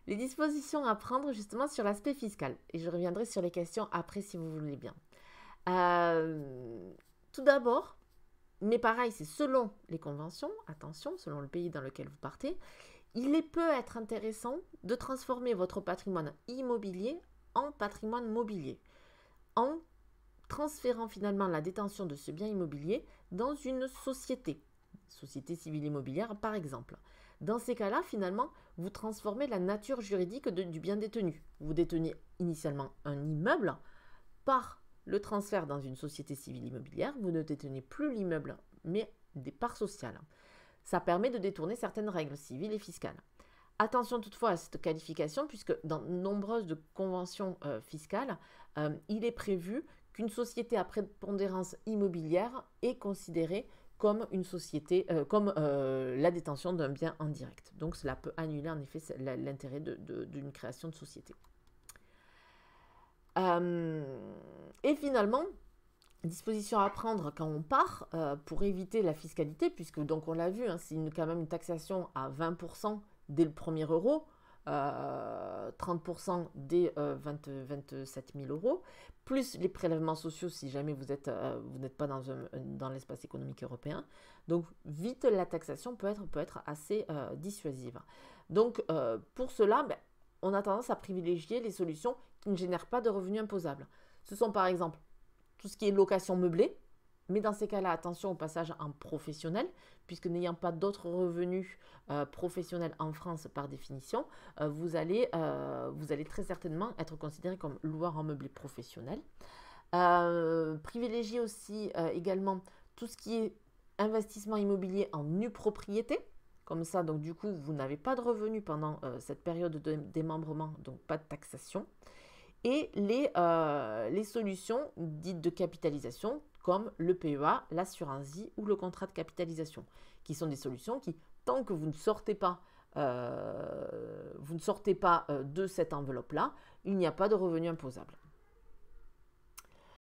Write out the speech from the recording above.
Les dispositions à prendre justement sur l'aspect fiscal. Et je reviendrai sur les questions après si vous voulez bien. Tout d'abord, mais pareil, c'est selon les conventions, attention, selon le pays dans lequel vous partez, peut être intéressant de transformer votre patrimoine immobilier en patrimoine mobilier, en transférant finalement la détention de ce bien immobilier dans une société civile immobilière par exemple. Dans ces cas-là, finalement, vous transformez la nature juridique du bien détenu. Vous détenez initialement un immeuble. Par le transfert dans une société civile immobilière, vous ne détenez plus l'immeuble, mais des parts sociales. Ça permet de détourner certaines règles civiles et fiscales. Attention toutefois à cette qualification, puisque dans nombreuses conventions fiscales, il est prévu qu'une société à prépondérance immobilière est considérée comme une société, comme la détention d'un bien indirect. Donc cela peut annuler en effet l'intérêt d'une création de société. Et finalement, disposition à prendre quand on part pour éviter la fiscalité, puisque donc on l'a vu, hein, c'est quand même une taxation à 20% dès le premier euro, 30% dès 27 000 euros, plus les prélèvements sociaux si jamais vous n'êtes pas dans l'espace économique européen. Donc vite, la taxation peut être assez dissuasive. Donc pour cela, on a tendance à privilégier les solutions qui ne génèrent pas de revenus imposables. Ce sont par exemple tout ce qui est location meublée, mais dans ces cas-là, attention au passage en professionnel, puisque n'ayant pas d'autres revenus professionnels en France par définition, vous allez très certainement être considéré comme loueur en meublé professionnel. Privilégiez aussi également tout ce qui est investissement immobilier en nue propriété. Comme ça, donc du coup, vous n'avez pas de revenus pendant cette période de démembrement, donc pas de taxation. Et les solutions dites de capitalisation, comme le PEA, l'assurance vie ou le contrat de capitalisation, qui sont des solutions qui, tant que vous ne sortez pas de cette enveloppe-là, il n'y a pas de revenu imposable.